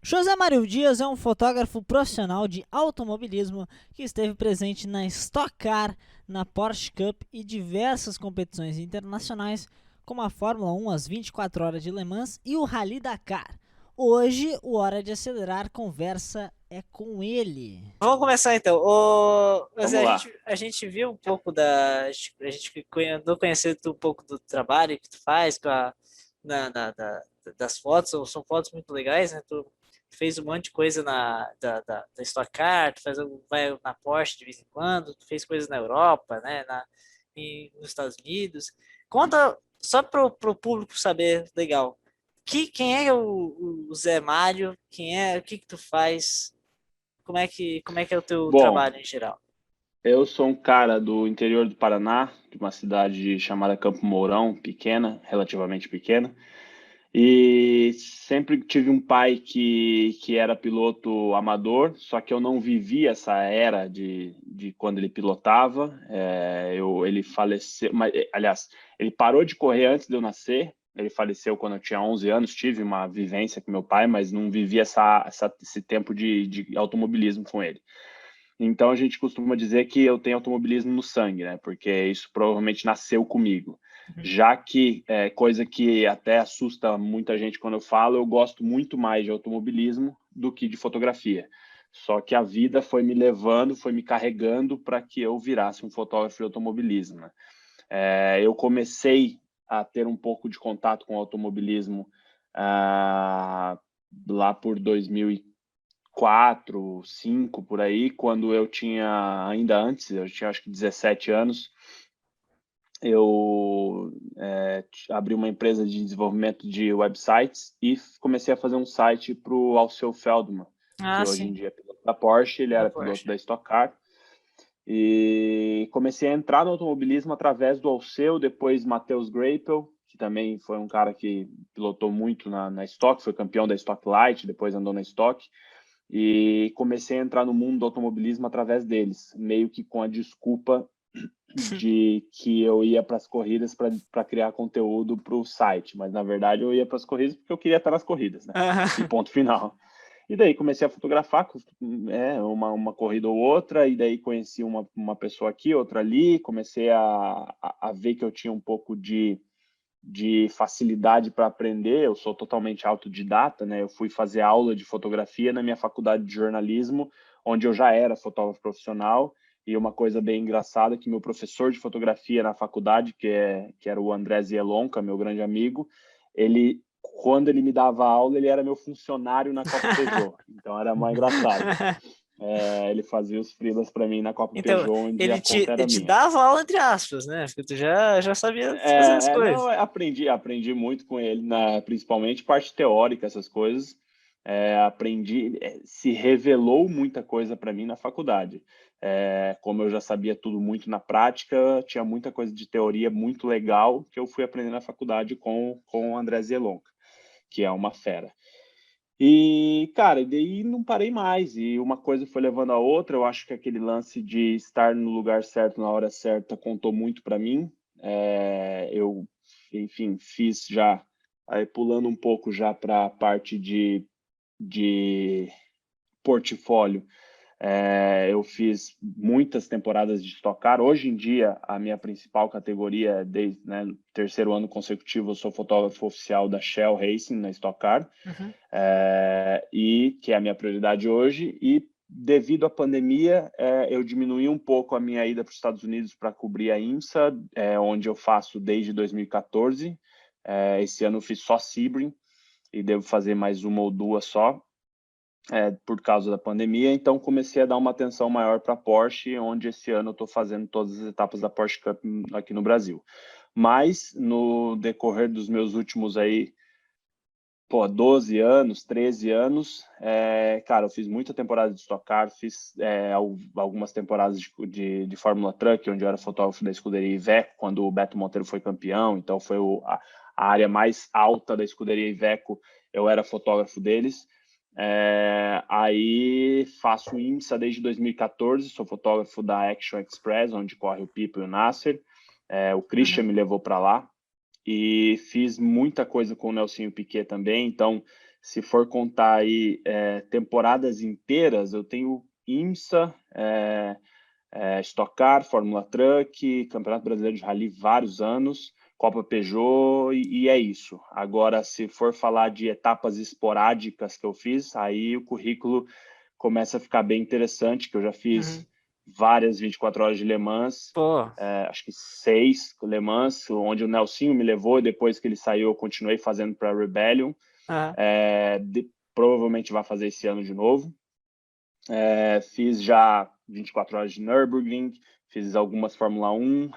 José Mário Dias é um fotógrafo profissional de automobilismo que esteve presente na Stock Car, na Porsche Cup e diversas competições internacionais, como a Fórmula 1, as 24 horas de Le Mans e o Rally Dakar. Hoje, o Hora de Acelerar conversa é com ele. Vamos começar então. Vamos lá. A gente viu um pouco andou conhecendo um pouco do trabalho que tu faz das fotos, são fotos muito legais, né? Tu fez um monte de coisa da Stock Car, vai na Porsche de vez em quando, tu fez coisas na Europa, né? Nos Estados Unidos. Conta só pro público saber, legal. Quem é o Zé Mário? O que tu faz? Como é que é o teu Bom, trabalho em geral? eu sou um cara do interior do Paraná, de uma cidade chamada Campo Mourão, pequena, relativamente pequena, e sempre tive um pai que era piloto amador, só que eu não vivi essa era de quando ele pilotava. Ele faleceu, aliás, ele parou de correr antes de eu nascer. Ele faleceu quando eu tinha 11 anos. Tive uma vivência com meu pai, mas não vivi esse tempo de automobilismo com ele. Então a gente costuma dizer que eu tenho automobilismo no sangue, né? Porque isso provavelmente nasceu comigo. Uhum. Já que é coisa que até assusta muita gente quando eu falo, eu gosto muito mais de automobilismo do que de fotografia. Só que a vida foi me levando, foi me carregando para que eu virasse um fotógrafo de automobilismo, né? Eu comecei a ter um pouco de contato com o automobilismo lá por 2004, 5 por aí, quando eu tinha, ainda antes, eu tinha acho que 17 anos, eu abri uma empresa de desenvolvimento de websites e comecei a fazer um site para o Alceu Feldman, que Ah, hoje em sim, dia é piloto da Porsche, ele da era piloto Porsche. da Stock Car, e comecei a entrar no automobilismo através do Alceu, depois Matheus Greipel, que também foi um cara que pilotou muito na Stock, foi campeão da Stock Light, depois andou na Stock, e comecei a entrar no mundo do automobilismo através deles, meio que com a desculpa de que eu ia para as corridas para criar conteúdo para o site, mas na verdade eu ia para as corridas porque eu queria estar nas corridas, né? E ponto final. E daí comecei a fotografar uma corrida ou outra, e daí conheci uma pessoa aqui, outra ali, comecei a ver que eu tinha um pouco de facilidade para aprender. Eu sou totalmente autodidata, né? Eu fui fazer aula de fotografia na minha faculdade de jornalismo, onde eu já era fotógrafo profissional. E uma coisa bem engraçada é que meu professor de fotografia na faculdade, que era o André Zielonka, meu grande amigo, quando ele me dava aula, ele era meu funcionário na Copa Peugeot. Então era mais engraçado. Ele fazia os freelas para mim na Copa Então, Peugeot, onde a conta ele era te minha. dava aula entre aspas, né? Porque tu já sabia fazer as Não, coisas. aprendi muito com ele, principalmente parte teórica, essas coisas. Se revelou muita coisa para mim na faculdade. Como eu já sabia tudo muito na prática, tinha muita coisa de teoria muito legal que eu fui aprender na faculdade com o André Zelonka, que é uma fera. E, cara, daí não parei mais. E uma coisa foi levando a outra. Eu acho que aquele lance de estar no lugar certo na hora certa contou muito para mim. Enfim, fiz já, aí pulando um pouco já para a parte de portfólio. Eu fiz muitas temporadas de Stock Car. Hoje em dia, a minha principal categoria, desde no terceiro ano consecutivo, eu sou fotógrafo oficial da Shell Racing na Stock Car, Uhum. e que é a minha prioridade hoje. E devido à pandemia, eu diminuí um pouco a minha ida para os Estados Unidos para cobrir a IMSA, onde eu faço desde 2014. Esse ano eu fiz só Sebring e devo fazer mais uma ou duas só, por causa da pandemia. Então comecei a dar uma atenção maior para a Porsche, onde esse ano eu estou fazendo todas as etapas da Porsche Cup aqui no Brasil. Mas no decorrer dos meus últimos 12 anos, 13 anos, cara, eu fiz muita temporada de Stock Car, fiz algumas temporadas de Fórmula Truck, onde eu era fotógrafo da escuderia Iveco, quando o Beto Monteiro foi campeão. Então foi a área mais alta da escuderia Iveco, eu era fotógrafo deles. Aí faço IMSA desde 2014, sou fotógrafo da Action Express, onde corre o Pipo e o Nasser. O Christian Uhum. me levou para lá, e fiz muita coisa com o Nelsinho Piquet também. Então se for contar aí temporadas inteiras, eu tenho IMSA, Stock Car, Fórmula Truck, Campeonato Brasileiro de Rally vários anos, Copa Peugeot e é isso. Agora, se for falar de etapas esporádicas que eu fiz, aí o currículo começa a ficar bem interessante, que eu já fiz várias 24 horas de Le Mans, Pô, acho que 6 Le Mans, onde o Nelsinho me levou, e depois que ele saiu eu continuei fazendo para a Rebellion. Provavelmente vai fazer esse ano de novo. Fiz já 24 horas de Nürburgring, fiz algumas Fórmula 1.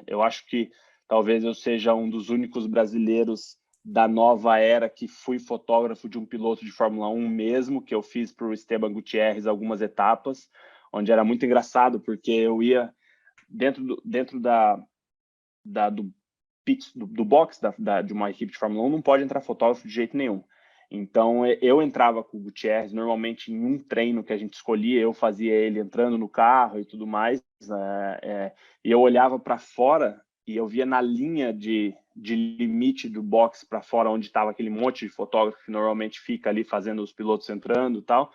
Eu acho que talvez eu seja um dos únicos brasileiros da nova era que fui fotógrafo de um piloto de Fórmula 1 mesmo, que eu fiz para o Esteban Gutierrez algumas etapas, onde era muito engraçado, porque eu ia dentro do box de uma equipe de Fórmula 1, não pode entrar fotógrafo de jeito nenhum. Então, eu entrava com o Gutierrez, normalmente em um treino que a gente escolhia, eu fazia ele entrando no carro e tudo mais, e eu olhava para fora e eu via na linha de limite do box para fora, onde estava aquele monte de fotógrafo que normalmente fica ali fazendo os pilotos entrando e tal.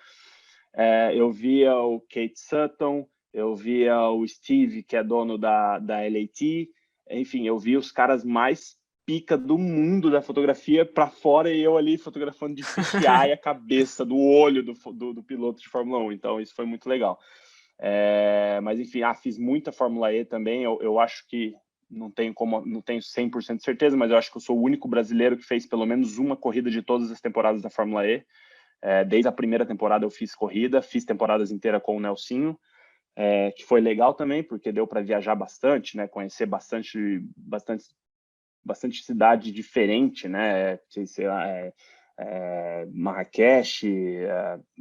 Eu via o Kate Sutton, eu via o Steve, que é dono da LAT, enfim, eu via os caras mais pica do mundo da fotografia para fora e eu ali fotografando de fisheye a cabeça, do olho do piloto de Fórmula 1. Então, isso foi muito legal. Mas, enfim, fiz muita Fórmula E também. Eu acho que não tenho 100% de certeza, mas eu acho que eu sou o único brasileiro que fez pelo menos uma corrida de todas as temporadas da Fórmula E. Desde a primeira temporada eu fiz corrida, fiz temporadas inteiras com o Nelsinho, que foi legal também, porque deu para viajar bastante, né? Conhecer bastante cidade diferente, né? Sei lá, Marrakech,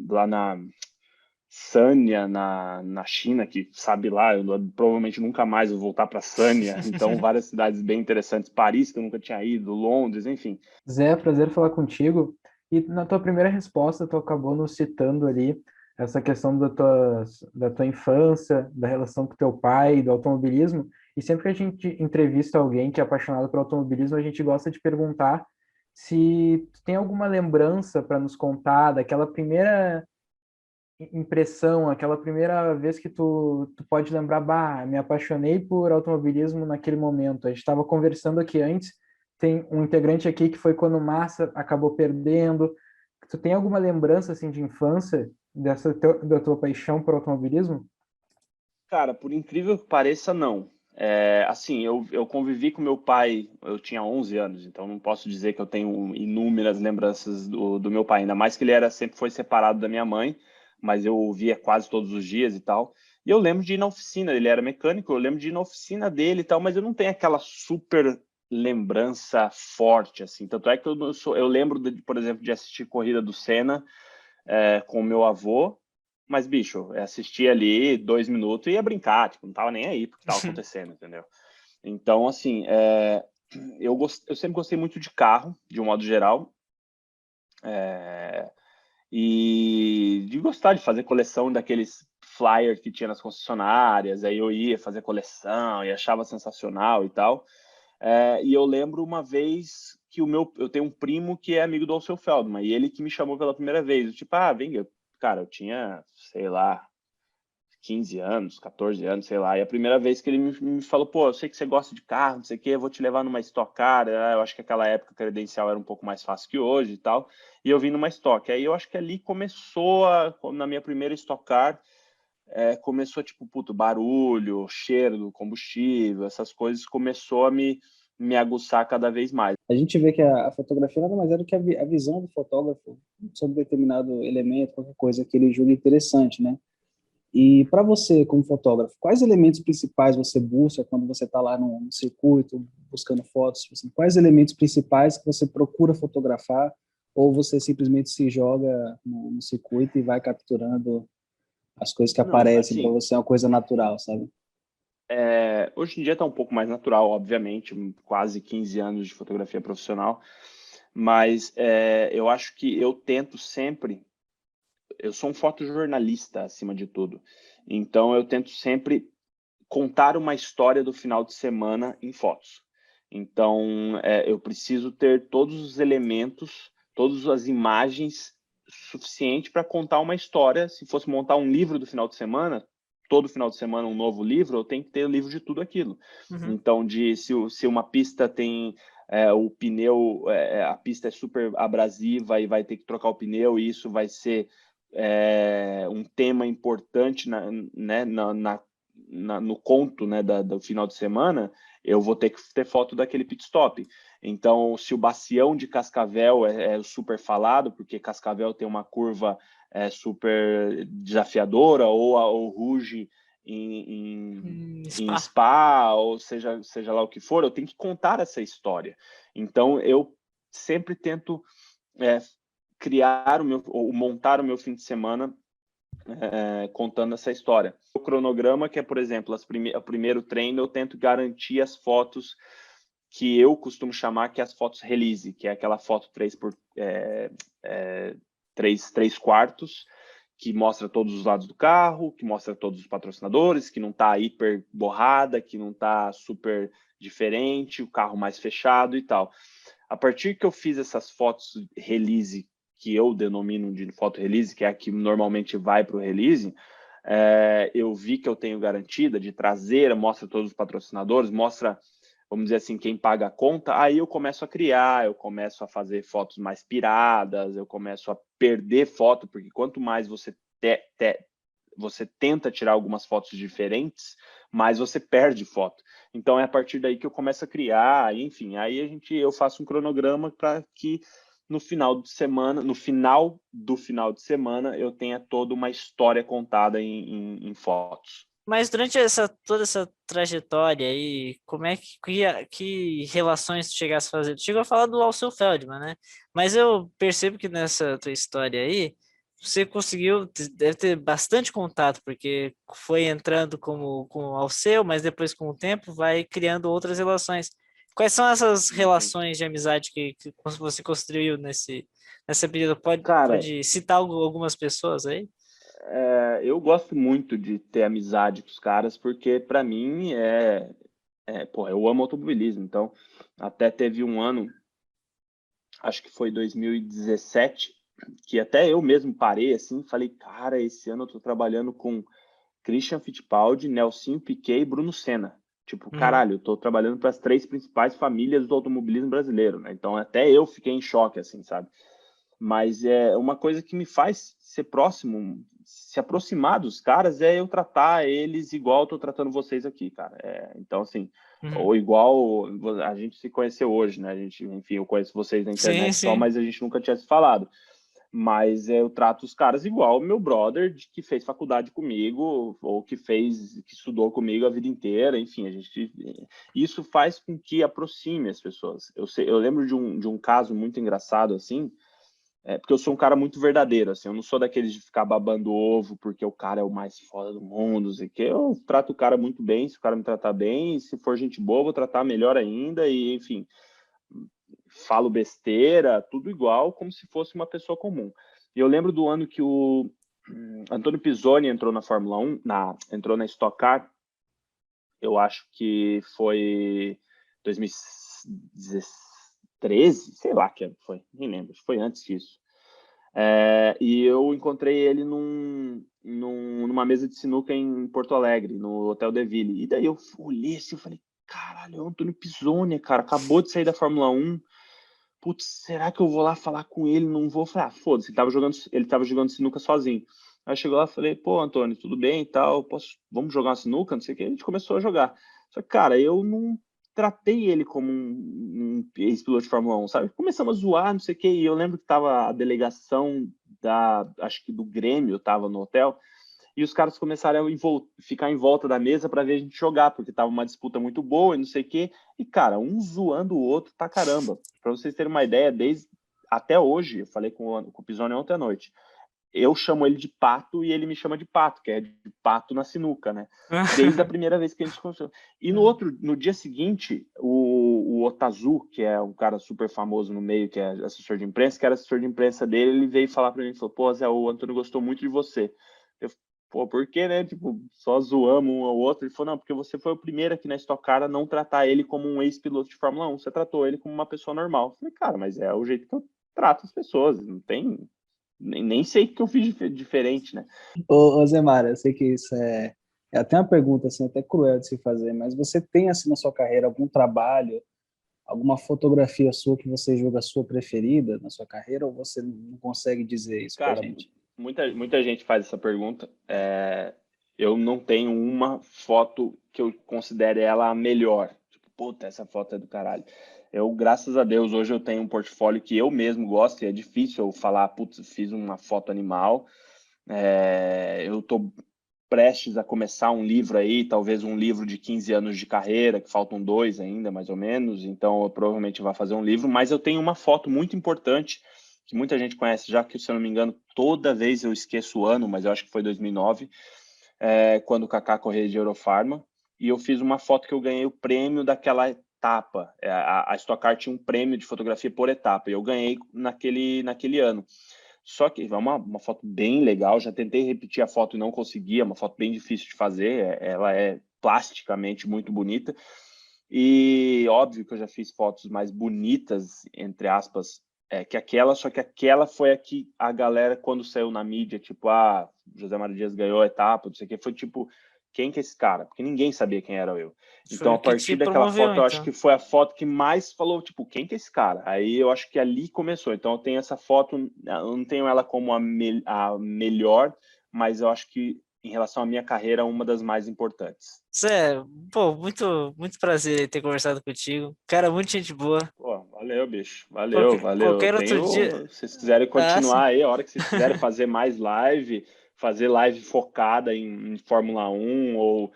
lá na Sanya, na China, que sabe lá, eu provavelmente nunca mais vou voltar para Sanya, então várias cidades bem interessantes, Paris, que eu nunca tinha ido, Londres, enfim. Zé, prazer falar contigo. E na tua primeira resposta, tu acabou nos citando ali essa questão da tua infância, da relação com teu pai, do automobilismo. E sempre que a gente entrevista alguém que é apaixonado por automobilismo, a gente gosta de perguntar se tu tem alguma lembrança para nos contar daquela primeira impressão, aquela primeira vez que tu pode lembrar, bah, me apaixonei por automobilismo naquele momento. A gente estava conversando aqui antes, tem um integrante aqui que foi quando o Massa acabou perdendo. Tu tem alguma lembrança assim de infância da tua paixão por automobilismo? Cara, por incrível que pareça, não. Assim, eu convivi com meu pai, eu tinha 11 anos, então não posso dizer que eu tenho inúmeras lembranças do meu pai, ainda mais que ele sempre foi separado da minha mãe, mas eu o via quase todos os dias e tal. E eu lembro de ir na oficina, ele era mecânico, eu lembro de ir na oficina dele e tal, mas eu não tenho aquela super lembrança forte, assim. Tanto é que eu lembro, por exemplo, de assistir corrida do Senna com o meu avô, mas, bicho, eu assistia ali 2 minutos e ia brincar, tipo, não tava nem aí porque tava acontecendo, entendeu? Então, assim, eu sempre gostei muito de carro, de um modo geral, e de gostar de fazer coleção daqueles flyers que tinha nas concessionárias, aí eu ia fazer coleção e achava sensacional e tal. E eu lembro uma vez que eu tenho um primo que é amigo do Alceu Feldman, e ele que me chamou pela primeira vez. Eu, tipo, vem, cara, eu tinha, sei lá, 15 anos, 14 anos, sei lá. E a primeira vez que ele me falou, pô, eu sei que você gosta de carro, não sei o quê, eu vou te levar numa Stock Car. Eu acho que aquela época a credencial era um pouco mais fácil que hoje e tal. E eu vim numa Stock. Aí eu acho que ali começou, na minha primeira Stock Car, começou, tipo, puto, barulho, cheiro do combustível, essas coisas começou a me aguçar cada vez mais. A gente vê que a fotografia nada mais é do que a visão do fotógrafo sobre determinado elemento, qualquer coisa que ele julgue interessante, né? E para você, como fotógrafo, quais elementos principais você busca quando você está lá no circuito, buscando fotos? Assim, quais elementos principais que você procura fotografar ou você simplesmente se joga no circuito e vai capturando as coisas que Não, aparecem para assim, você, é uma coisa natural, sabe? hoje em dia está um pouco mais natural, obviamente, quase 15 anos de fotografia profissional, mas eu acho que eu tento sempre, eu sou um fotojornalista acima de tudo, então eu tento sempre contar uma história do final de semana em fotos. Então, eu preciso ter todos os elementos, todas as imagens suficiente para contar uma história. Se fosse montar um livro do final de semana, todo final de semana um novo livro, eu tenho que ter o livro de tudo aquilo. Uhum. Então, se uma pista tem o pneu, a pista é super abrasiva e vai ter que trocar o pneu, e isso vai ser um tema importante no conto, né, do final de semana, eu vou ter que ter foto daquele pit stop. Então, se o Bacião de Cascavel é super falado, porque Cascavel tem uma curva super desafiadora, ou o Rouge em Spa, ou seja lá o que for, eu tenho que contar essa história. Então, eu sempre tento montar o meu fim de semana contando essa história. O cronograma, que é, por exemplo, o primeiro treino, eu tento garantir as fotos que eu costumo chamar que é as fotos release, que é aquela foto 3 quartos, que mostra todos os lados do carro, que mostra todos os patrocinadores, que não está hiper borrada, que não está super diferente, o carro mais fechado e tal. A partir que eu fiz essas fotos release, que eu denomino de foto release, que é a que normalmente vai para o release, eu vi que eu tenho garantida de traseira, mostra todos os patrocinadores, mostra, vamos dizer assim, quem paga a conta, aí eu começo a criar, eu começo a fazer fotos mais piradas, eu começo a perder foto, porque quanto mais você tenta tirar algumas fotos diferentes, mais você perde foto. Então é a partir daí que eu começo a criar, enfim, aí eu faço um cronograma para que no final do final de semana eu tenha toda uma história contada em fotos. Mas durante toda essa trajetória aí, como é que relações tu chegasse a fazer? Tu chegou a falar do Alceu Feldman, né? Mas eu percebo que nessa tua história aí, você deve ter bastante contato, porque foi entrando com o Alceu, mas depois com o tempo vai criando outras relações. Quais são essas relações de amizade que você construiu nessa período? Cara, Pode citar algumas pessoas aí? eu gosto muito de ter amizade com os caras, porque para mim eu amo automobilismo. Então, até teve um ano, acho que foi 2017, que até eu mesmo parei assim, falei, cara, esse ano eu tô trabalhando com Christian Fittipaldi, Nelsinho Piquet e Bruno Senna. Tipo, Uhum. caralho, eu tô trabalhando para as 3 principais famílias do automobilismo brasileiro, né? Então até eu fiquei em choque, assim, sabe? Mas é uma coisa que me faz ser próximo, se aproximar dos caras, é eu tratar eles igual eu tô tratando vocês aqui, cara. Então, assim, Uhum. ou igual a gente se conheceu hoje, né? Enfim, eu conheço vocês na Sim, internet só, sim. mas a gente nunca tinha se falado. Mas eu trato os caras igual o meu brother que fez faculdade comigo ou que estudou comigo a vida inteira. Enfim, isso faz com que aproxime as pessoas. Eu lembro de um caso muito engraçado assim, porque eu sou um cara muito verdadeiro, assim, eu não sou daqueles de ficar babando ovo porque o cara é o mais foda do mundo, não sei o quê. Eu trato o cara muito bem, se o cara me tratar bem, e se for gente boa, vou tratar melhor ainda, e enfim, falo besteira, tudo igual, como se fosse uma pessoa comum. E eu lembro do ano que o Antônio Pisoni entrou na Fórmula 1, entrou na Stock Car, eu acho que foi 2013, sei lá que foi, nem lembro, foi antes disso. E eu encontrei ele numa mesa de sinuca em Porto Alegre, no Hotel Deville. E daí eu olhei assim e falei, caralho, é o Antônio Pisoni, cara, acabou de sair da Fórmula 1. Putz, será que eu vou lá falar com ele? Não vou. Falei, foda-se, ele tava jogando sinuca sozinho. Aí chegou lá e falei, pô, Antônio, tudo bem e tal? Vamos jogar uma sinuca? Não sei o que. A gente começou a jogar. Só que, cara, eu não tratei ele como um ex-piloto de Fórmula 1, sabe? Começamos a zoar, não sei o que. E eu lembro que tava a delegação acho que do Grêmio, tava no hotel. E os caras começaram a ficar em volta da mesa para ver a gente jogar, porque tava uma disputa muito boa e não sei o quê. E, cara, um zoando o outro pra caramba. Para vocês terem uma ideia, até hoje, eu falei com o Pisoni ontem à noite, eu chamo ele de Pato e ele me chama de Pato, que é de pato na sinuca, né? Desde a primeira vez que a gente começou. E no dia seguinte, o Otazu, que é um cara super famoso no meio, que é assessor de imprensa, que era assessor de imprensa dele, ele veio falar para mim, falou, pô, Zé, o Antônio gostou muito de você. Pô, por quê, né? Tipo, só zoamos um ao outro. Ele falou, não, porque você foi o primeiro aqui na Stock Car a não tratar ele como um ex-piloto de Fórmula 1. Você tratou ele como uma pessoa normal. Eu falei, cara, mas é o jeito que eu trato as pessoas, não tem... Nem sei o que eu fiz diferente, né? Ô Zé Mário, eu sei que isso é até uma pergunta assim, até cruel de se fazer, mas você tem assim na sua carreira algum trabalho, alguma fotografia sua que você julga a sua preferida na sua carreira, ou você não consegue dizer isso pra Cara, gente? muita gente faz essa pergunta. Eu não tenho uma foto que eu considere ela a melhor. Tipo, puta, essa foto é do caralho. Graças a Deus, hoje eu tenho um portfólio que eu mesmo gosto, e é difícil eu falar, putz, fiz uma foto animal. Eu tô prestes a começar um livro aí, talvez um livro de 15 anos de carreira, que faltam 2 ainda, mais ou menos, então eu provavelmente vou fazer um livro, mas eu tenho uma foto muito importante, que muita gente conhece já, que se eu não me engano, toda vez eu esqueço o ano, mas eu acho que foi 2009, quando o Kaká corria de Eurofarma, e eu fiz uma foto que eu ganhei o prêmio daquela etapa, a Stock Car tinha um prêmio de fotografia por etapa, e eu ganhei naquele ano. Só que é uma foto bem legal. Já tentei repetir a foto e não consegui. É uma foto bem difícil de fazer. Ela é plasticamente muito bonita. E óbvio que eu já fiz fotos mais bonitas, entre aspas, que aquela. Só que aquela foi a que a galera, quando saiu na mídia, tipo, José Mário Dias ganhou a etapa, não sei o que, foi tipo, quem que é esse cara? Porque ninguém sabia quem era eu. Foi Então, a o que te partir daquela promoveu, foto, eu acho então. que foi a foto que mais falou, tipo, quem que é esse cara? Aí eu acho que ali começou. Então, eu tenho essa foto, eu não tenho ela como a melhor, mas eu acho que, em relação à minha carreira, uma das mais importantes. Zé, pô, muito prazer em ter conversado contigo. Cara, muito gente boa. Pô, valeu, bicho. Valeu, valeu. Eu Qualquer outro dia. tenho, se vocês quiserem Ah, sim. continuar aí, a hora que vocês quiserem fazer mais live, fazer live focada em Fórmula 1 ou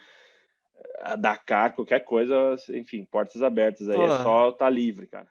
a Dakar, qualquer coisa, enfim, portas abertas aí, Pô, é só estar livre, cara.